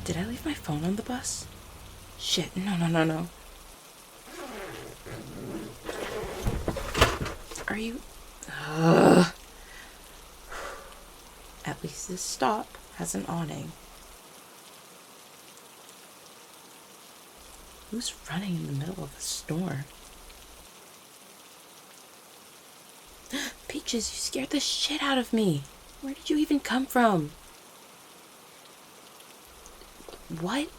Did I leave my phone on the bus? Shit, no. Are you... Ugh. At least this stop has an awning. Who's running in the middle of a storm? Peaches, you scared the shit out of me. Where did you even come from? What?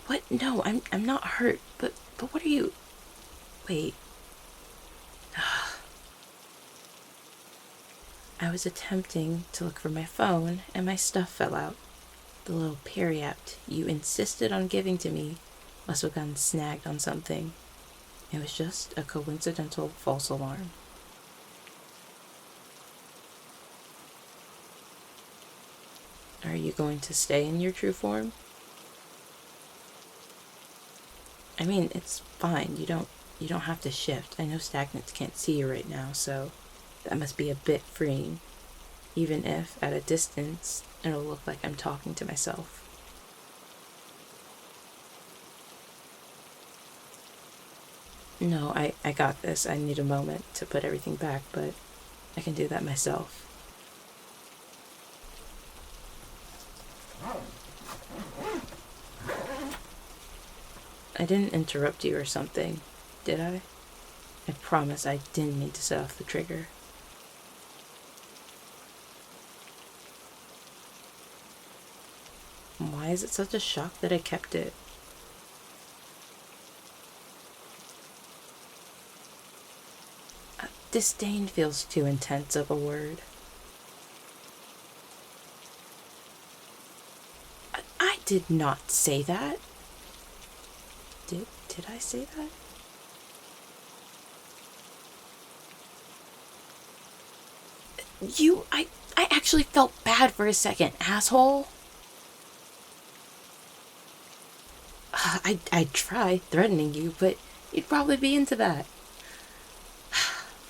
What? No, I'm not hurt. But what are you... Wait. I was attempting to look for my phone and my stuff fell out. The little periapt you insisted on giving to me must have gotten snagged on something. It was just a coincidental false alarm. Are you going to stay in your true form? I mean, it's fine. You don't have to shift. I know stagnants can't see you right now, so that must be a bit freeing. Even if, at a distance, it'll look like I'm talking to myself. No, I got this. I need a moment to put everything back, but I can do that myself. I didn't interrupt you or something, did I? I promise I didn't mean to set off the trigger. Why is it such a shock that I kept it? Disdain feels too intense of a word. I did not say that. Did I say that? I actually felt bad for a second, asshole. I'd try threatening you, but you'd probably be into that.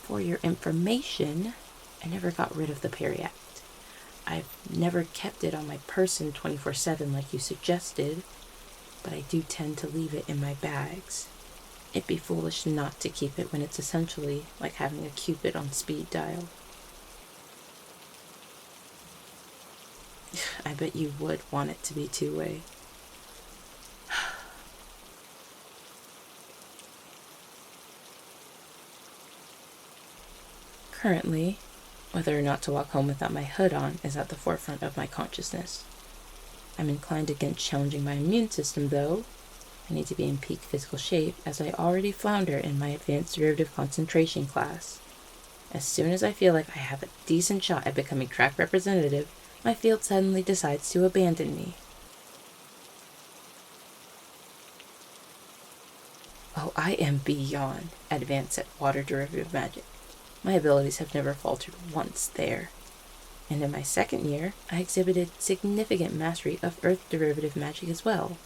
For your information, I never got rid of the periapt. I've never kept it on my person 24/7 like you suggested, but I do tend to leave it in my bags. It'd be foolish not to keep it when it's essentially like having a Cupid on speed dial. I bet you would want it to be two-way. Currently, whether or not to walk home without my hood on is at the forefront of my consciousness. I'm inclined against challenging my immune system, though. I need to be in peak physical shape, as I already flounder in my advanced derivative concentration class. As soon as I feel like I have a decent shot at becoming track representative, my field suddenly decides to abandon me. Oh, I am beyond advanced at water derivative magic. My abilities have never faltered once there. And in my second year, I exhibited significant mastery of earth derivative magic as well.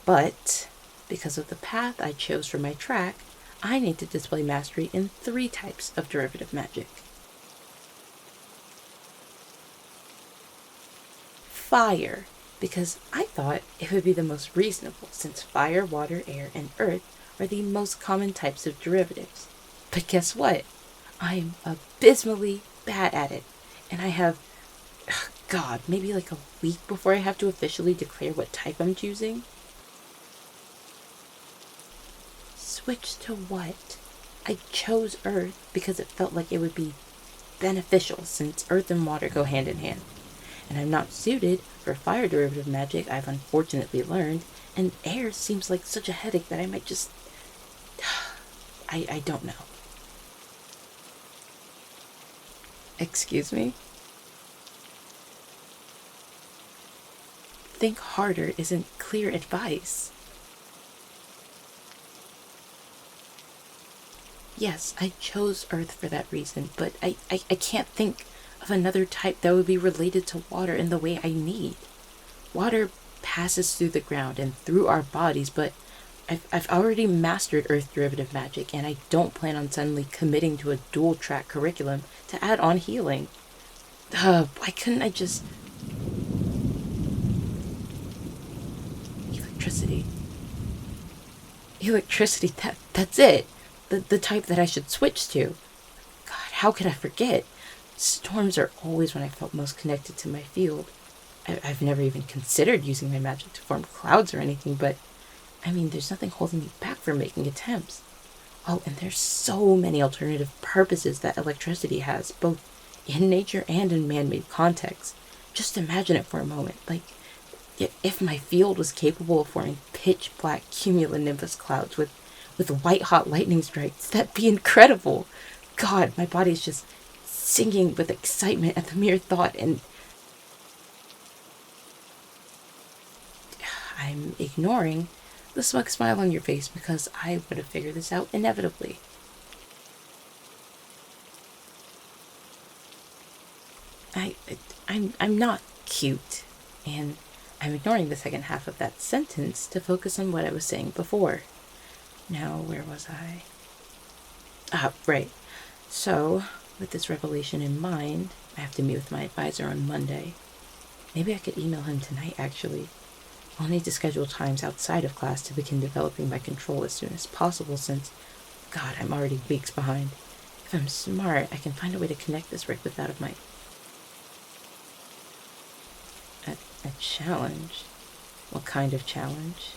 But, because of the path I chose for my track, I need to display mastery in 3 types of derivative magic. Fire, because I thought it would be the most reasonable, since fire, water, air, and earth are the most common types of derivatives. But guess what? I am abysmally bad at it, and I have, maybe like a week before I have to officially declare what type I'm choosing. Switch to what? I chose earth because it felt like it would be beneficial, since earth and water go hand in hand. And I'm not suited for fire derivative magic, I've unfortunately learned, and air seems like such a headache that I might just... I don't know. Excuse me? Think harder isn't clear advice. Yes, I chose earth for that reason, but I can't think of another type that would be related to water in the way I need. Water passes through the ground and through our bodies, but I've already mastered Earth derivative magic, and I don't plan on suddenly committing to a dual track curriculum to add on healing. Why couldn't I just. Electricity. Electricity, that's it. The type that I should switch to. God, how could I forget? Storms are always when I felt most connected to my field. I've never even considered using my magic to form clouds or anything, but I mean, there's nothing holding me back from making attempts. Oh, and there's so many alternative purposes that electricity has, both in nature and in man-made contexts. Just imagine it for a moment. Like, if my field was capable of forming pitch-black cumulonimbus clouds with white-hot lightning strikes, that'd be incredible. God, my body's just singing with excitement at the mere thought, and I'm ignoring the smug smile on your face because I would have figured this out inevitably. I'm not cute, and I'm ignoring the second half of that sentence to focus on what I was saying before. Now, where was I? Right. So, with this revelation in mind, I have to meet with my advisor on Monday. Maybe I could email him tonight, actually. I'll need to schedule times outside of class to begin developing my control as soon as possible since, God, I'm already weeks behind. If I'm smart, I can find a way to connect this Rick without of my... A challenge? What kind of challenge?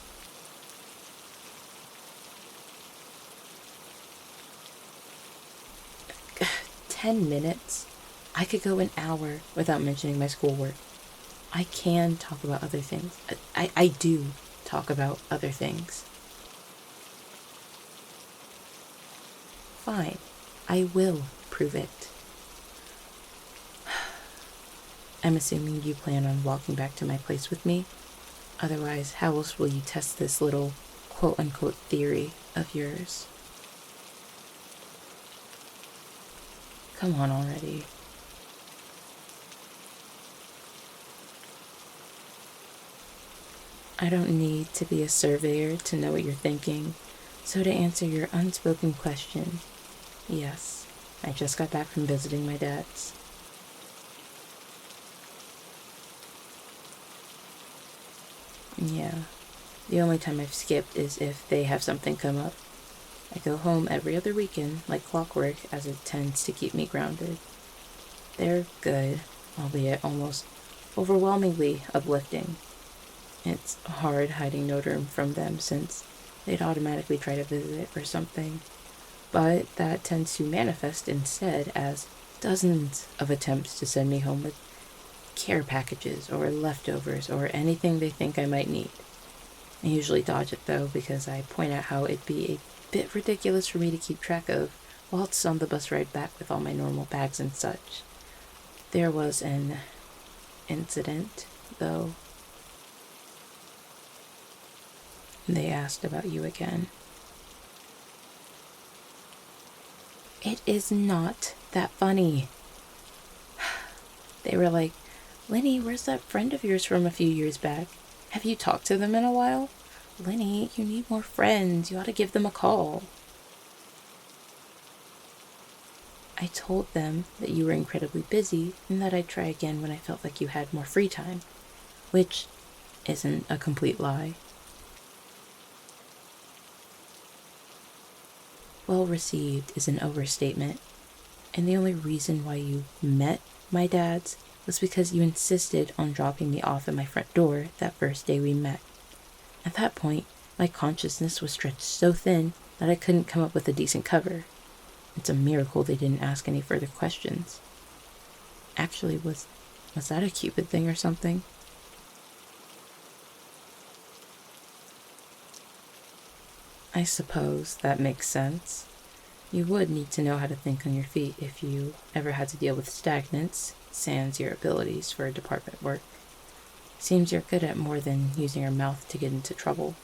Ugh, 10 minutes? I could go an hour without mentioning my schoolwork. I can talk about other things. I do talk about other things. Fine. I will prove it. I'm assuming you plan on walking back to my place with me. Otherwise, how else will you test this little quote-unquote theory of yours? Come on already. I don't need to be a surveyor to know what you're thinking. So to answer your unspoken question, yes, I just got back from visiting my dad's. Yeah, the only time I've skipped is if they have something come up. I go home every other weekend, like clockwork, as it tends to keep me grounded. They're good, albeit almost overwhelmingly uplifting. It's hard hiding Notre Dame from them since they'd automatically try to visit or something. But that tends to manifest instead as dozens of attempts to send me home with care packages or leftovers or anything they think I might need. I usually dodge it though because I point out how it'd be a bit ridiculous for me to keep track of whilst on the bus ride back with all my normal bags and such. There was an incident, though. They asked about you again. It is not that funny. They were like, Lenny, where's that friend of yours from a few years back? Have you talked to them in a while? Lenny, you need more friends. You ought to give them a call. I told them that you were incredibly busy and that I'd try again when I felt like you had more free time, which isn't a complete lie. Well received is an overstatement, and the only reason why you met my dad's was because you insisted on dropping me off at my front door that first day we met. At that point, my consciousness was stretched so thin that I couldn't come up with a decent cover. It's a miracle they didn't ask any further questions. Actually, was that a Cupid thing or something? I suppose that makes sense. You would need to know how to think on your feet if you ever had to deal with stagnance, sans your abilities for department work. Seems you're good at more than using your mouth to get into trouble.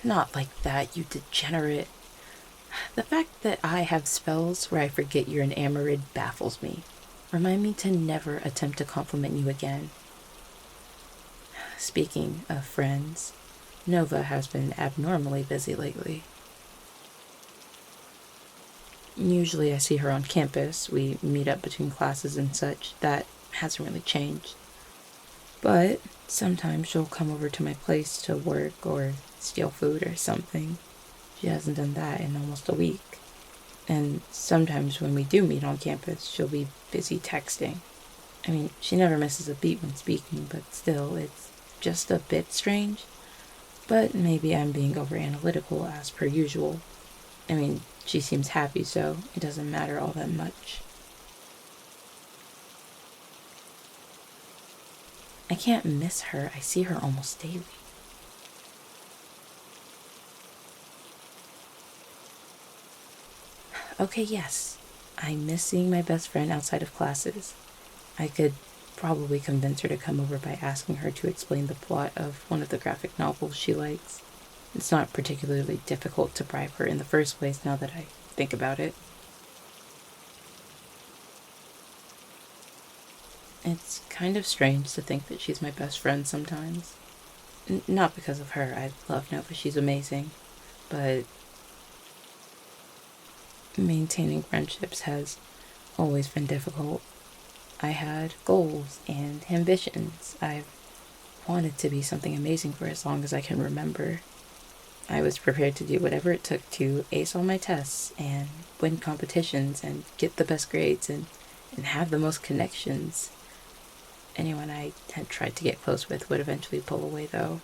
Not like that, you degenerate. The fact that I have spells where I forget you're an Amarid baffles me. Remind me to never attempt to compliment you again. Speaking of friends, Nova has been abnormally busy lately. Usually I see her on campus. We meet up between classes and such. That hasn't really changed. But sometimes she'll come over to my place to work or steal food or something. She hasn't done that in almost a week. And sometimes when we do meet on campus, she'll be busy texting. I mean, she never misses a beat when speaking, but still, it's just a bit strange. But maybe I'm being over analytical as per usual. I mean, she seems happy, so it doesn't matter all that much. I can't miss her. I see her almost daily. Okay, yes. I miss seeing my best friend outside of classes. I could probably convince her to come over by asking her to explain the plot of one of the graphic novels she likes. It's not particularly difficult to bribe her in the first place now that I think about it. It's kind of strange to think that she's my best friend sometimes. Not because of her, I love Nova, she's amazing, but maintaining friendships has always been difficult. I had goals and ambitions. I've wanted to be something amazing for as long as I can remember. I was prepared to do whatever it took to ace all my tests and win competitions and get the best grades and have the most connections. Anyone I had tried to get close with would eventually pull away, though.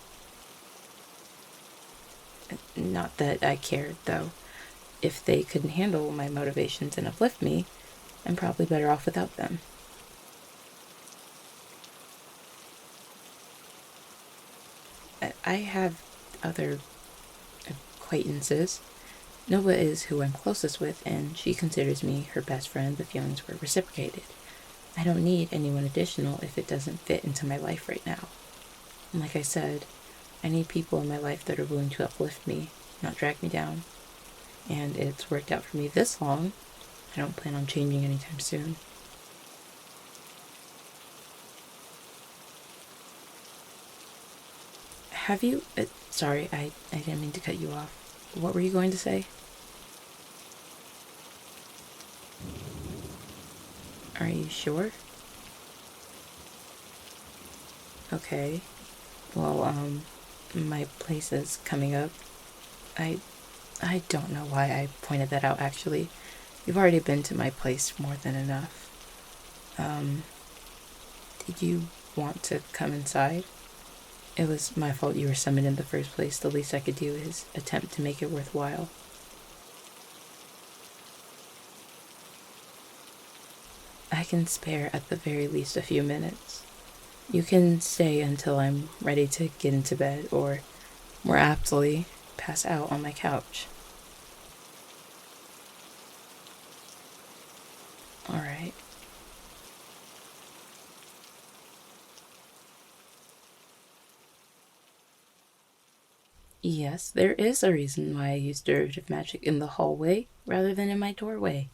Not that I cared, though. If they couldn't handle my motivations and uplift me, I'm probably better off without them. I have other acquaintances. Nova is who I'm closest with, and she considers me her best friend. The feelings were reciprocated. I don't need anyone additional if it doesn't fit into my life right now. And like I said, I need people in my life that are willing to uplift me, not drag me down. And it's worked out for me this long. I don't plan on changing anytime soon. Have you... sorry, I didn't mean to cut you off. What were you going to say? Are you sure? Okay. Well, my place is coming up. I don't know why I pointed that out, actually. You've already been to my place more than enough. Did you want to come inside? It was my fault you were summoned in the first place. The least I could do is attempt to make it worthwhile. I can spare at the very least a few minutes. You can stay until I'm ready to get into bed, or more aptly, pass out on my couch. Alright. Yes, there is a reason why I use derivative magic in the hallway rather than in my doorway.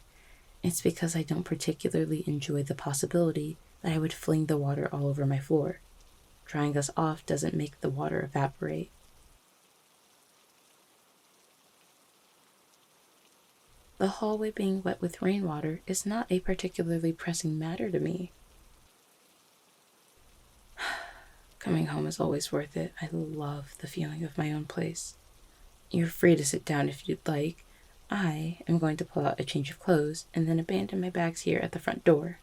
It's because I don't particularly enjoy the possibility that I would fling the water all over my floor. Drying us off doesn't make the water evaporate. The hallway being wet with rainwater is not a particularly pressing matter to me. Coming home is always worth it. I love the feeling of my own place. You're free to sit down if you'd like. I am going to pull out a change of clothes and then abandon my bags here at the front door.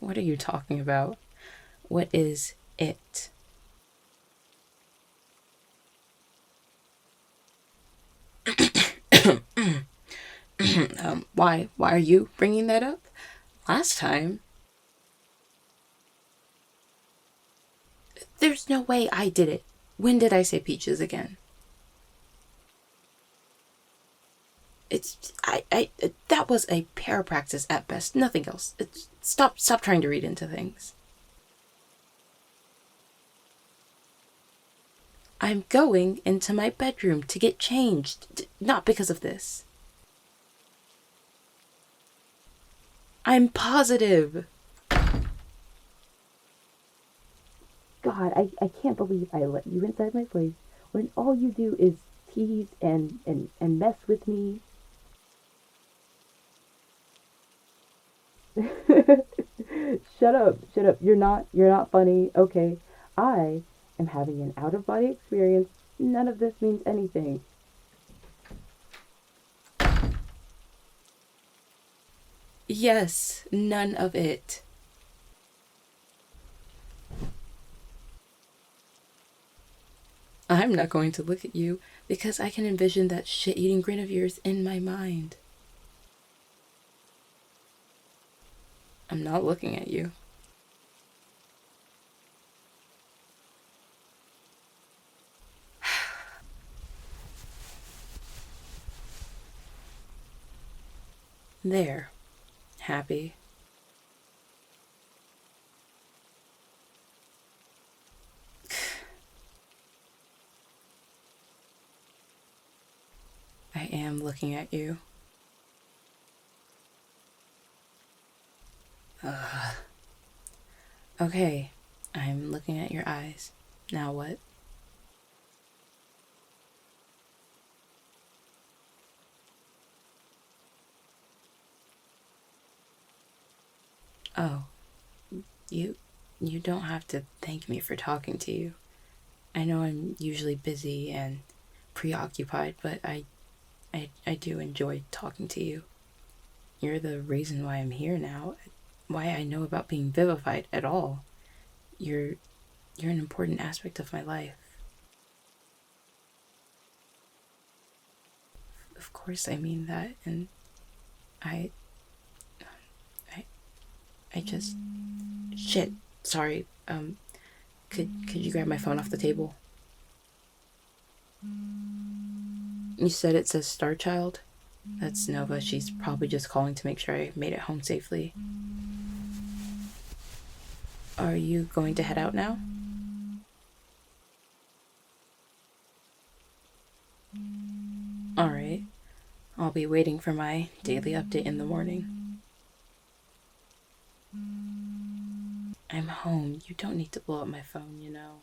What are you talking about? What is it? Why are you bringing that up? Last time, there's no way I did it. When did I say peaches again? That was a parapraxis at best, nothing else. Stop trying to read into things. I'm going into my bedroom to get changed, not because of this. I'm positive. God, I can't believe I let you inside my place when all you do is tease and mess with me. Shut up, shut up. You're not funny. Okay. I am having an out of body experience. None of this means anything. Yes, none of it. I'm not going to look at you because I can envision that shit eating grin of yours in my mind. I'm not looking at you. There. Happy. I am looking at you. Ugh. Okay, I'm looking at your eyes. Now what? Oh, you you don't have to thank me for talking to you. I know I'm usually busy and preoccupied, but I do enjoy talking to you. You're the reason why I'm here now, why I know about being vivified at all. You're you're an important aspect of my life. Of course I mean that, and I I I just shit. Sorry. Could you grab my phone off the table? You said it says Star Child? That's Nova. She's probably just calling to make sure I made it home safely. Are you going to head out now? Alright. I'll be waiting for my daily update in the morning. I'm home. You don't need to blow up my phone, you know.